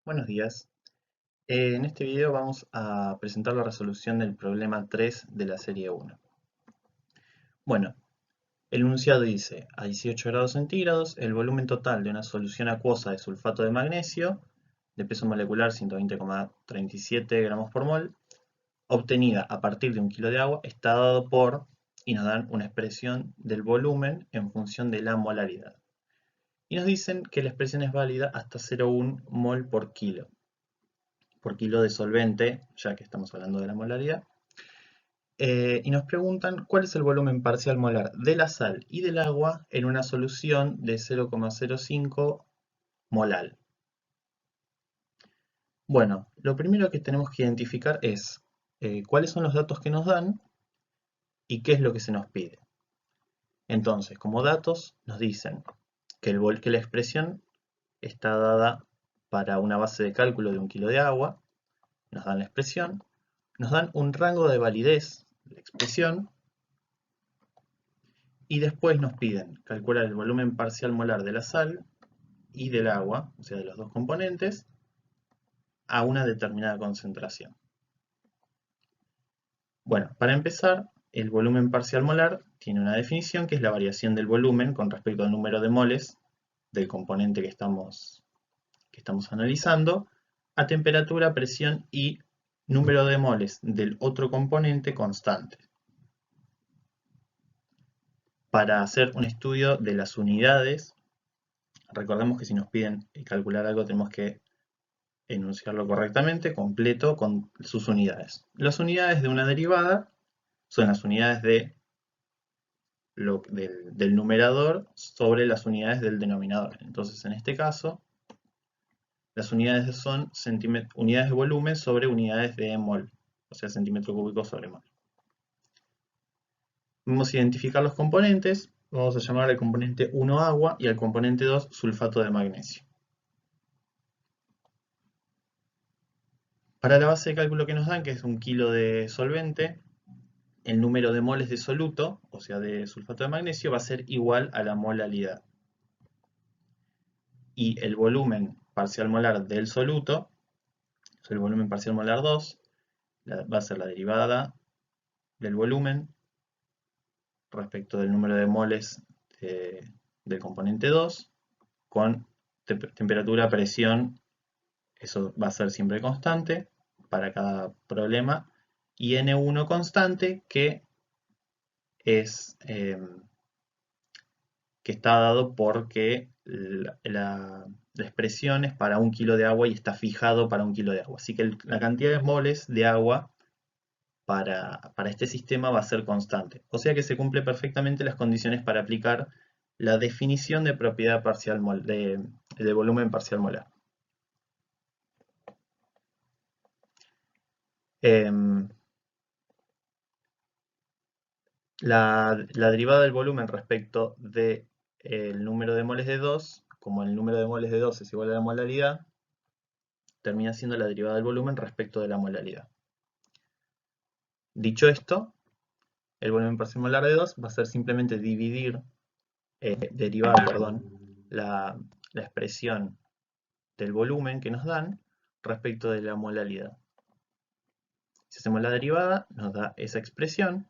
Buenos días. En este video vamos a presentar la resolución del problema 3 de la serie 1. Bueno, el enunciado dice, a 18 grados centígrados, el volumen total de una solución acuosa de sulfato de magnesio, de peso molecular 120,37 gramos por mol, obtenida a partir de 1 kilo de agua, está dado por, y nos dan una expresión del volumen en función de la molaridad. Y nos dicen que la expresión es válida hasta 0,1 mol por kilo de solvente, ya que estamos hablando de la molaridad. Y nos preguntan cuál es el volumen parcial molar de la sal y del agua en una solución de 0,05 molal. Bueno, lo primero que tenemos que identificar es cuáles son los datos que nos dan y qué es lo que se nos pide. Entonces, como datos, nos dicen que la expresión está dada para una base de cálculo de 1 kilo de agua, nos dan la expresión, nos dan un rango de validez de la expresión, y después nos piden calcular el volumen parcial molar de la sal y del agua, o sea, de los dos componentes, a una determinada concentración. Bueno, para empezar, el volumen parcial molar tiene una definición que es la variación del volumen con respecto al número de moles del componente que estamos analizando, a temperatura, presión y número de moles del otro componente constante. Para hacer un estudio de las unidades, recordemos que si nos piden calcular algo tenemos que enunciarlo correctamente, completo, con sus unidades. Las unidades de una derivada son las unidades del numerador sobre las unidades del denominador. Entonces, en este caso, las unidades son unidades de volumen sobre unidades de mol, o sea, centímetro cúbico sobre mol. Vamos a identificar los componentes. Vamos a llamar al componente 1 agua y al componente 2 sulfato de magnesio. Para la base de cálculo que nos dan, que es 1 kilo de solvente, el número de moles de soluto, o sea de sulfato de magnesio, va a ser igual a la molaridad. Y el volumen parcial molar del soluto, el volumen parcial molar 2, va a ser la derivada del volumen respecto del número de moles del componente 2, con temperatura, presión, eso va a ser siempre constante para cada problema, y N1 constante, que está dado porque la expresión es para 1 kilo de agua y está fijado para 1 kilo de agua. Así que la cantidad de moles de agua para este sistema va a ser constante. O sea que se cumple perfectamente las condiciones para aplicar la definición de propiedad parcial de volumen parcial molar. La derivada del volumen respecto del número de moles de 2, como el número de moles de 2 es igual a la molaridad, termina siendo la derivada del volumen respecto de la molaridad. Dicho esto, el volumen parcial molar de 2 va a ser simplemente derivar la expresión del volumen que nos dan respecto de la molaridad. Si hacemos la derivada, nos da esa expresión.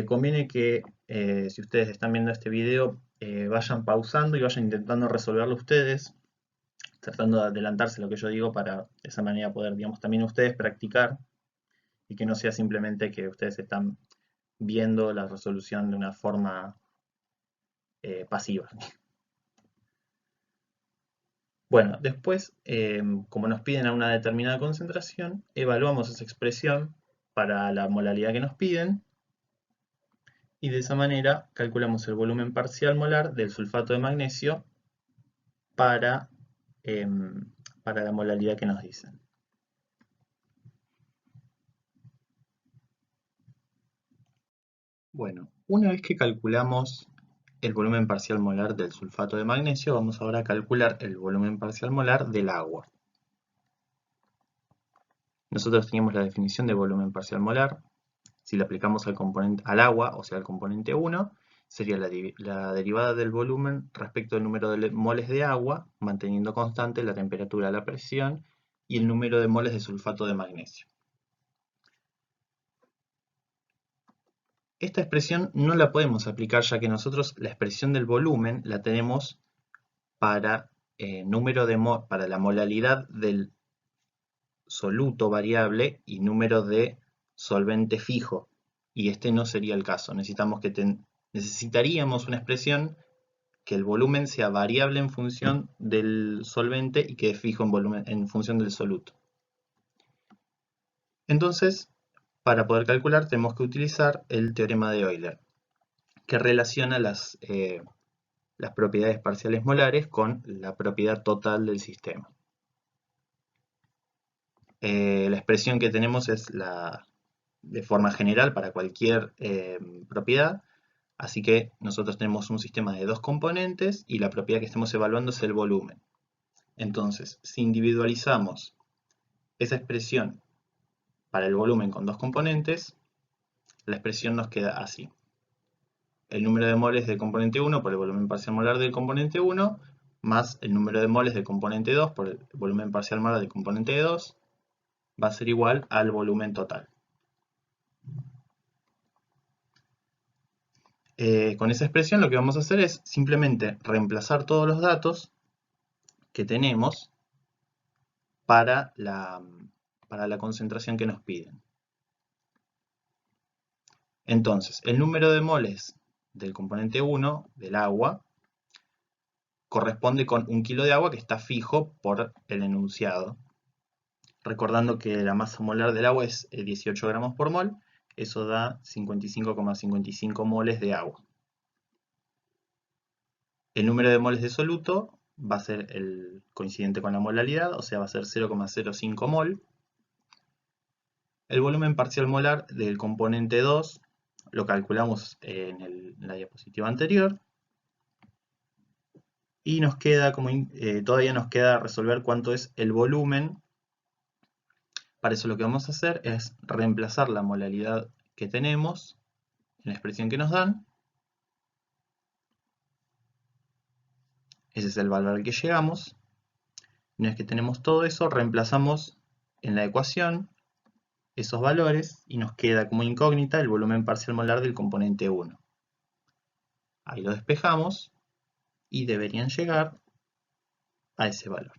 Conviene que si ustedes están viendo este video, vayan pausando y vayan intentando resolverlo ustedes, tratando de adelantarse a lo que yo digo para de esa manera poder, digamos, también ustedes practicar y que no sea simplemente que ustedes están viendo la resolución de una forma pasiva. Bueno, después, como nos piden a una determinada concentración, evaluamos esa expresión para la molaridad que nos piden y de esa manera calculamos el volumen parcial molar del sulfato de magnesio para, para la molaridad que nos dicen. Bueno, una vez que calculamos el volumen parcial molar del sulfato de magnesio, vamos ahora a calcular el volumen parcial molar del agua. Nosotros teníamos la definición de volumen parcial molar. Si le aplicamos al agua, o sea al componente 1, sería la derivada del volumen respecto del número de moles de agua, manteniendo constante la temperatura, la presión y el número de moles de sulfato de magnesio. Esta expresión no la podemos aplicar ya que nosotros la expresión del volumen la tenemos para, para la molalidad del soluto variable y número de solvente fijo. Y este no sería el caso. Necesitaríamos una expresión que el volumen sea variable en función del solvente y que fijo en función del soluto. Entonces, para poder calcular tenemos que utilizar el teorema de Euler, que relaciona las propiedades parciales molares con la propiedad total del sistema. La expresión que tenemos es de forma general para cualquier propiedad, así que nosotros tenemos un sistema de dos componentes y la propiedad que estamos evaluando es el volumen. Entonces, si individualizamos esa expresión para el volumen con dos componentes, la expresión nos queda así. El número de moles del componente 1 por el volumen parcial molar del componente 1, más el número de moles del componente 2 por el volumen parcial molar del componente 2, va a ser igual al volumen total. Con esa expresión lo que vamos a hacer es simplemente reemplazar todos los datos que tenemos para la concentración que nos piden. Entonces, el número de moles del componente 1, del agua, corresponde con 1 kilo de agua que está fijo por el enunciado. Recordando que la masa molar del agua es 18 gramos por mol, eso da 55,55 moles de agua. El número de moles de soluto va a ser el coincidente con la molalidad, o sea, va a ser 0,05 mol. El volumen parcial molar del componente 2 lo calculamos en la diapositiva anterior. Y nos queda todavía nos queda resolver cuánto es el volumen. Para eso lo que vamos a hacer es reemplazar la molalidad que tenemos en la expresión que nos dan. Ese es el valor al que llegamos. Una vez que tenemos todo eso, reemplazamos en la ecuación esos valores y nos queda como incógnita el volumen parcial molar del componente 1. Ahí lo despejamos y deberían llegar a ese valor.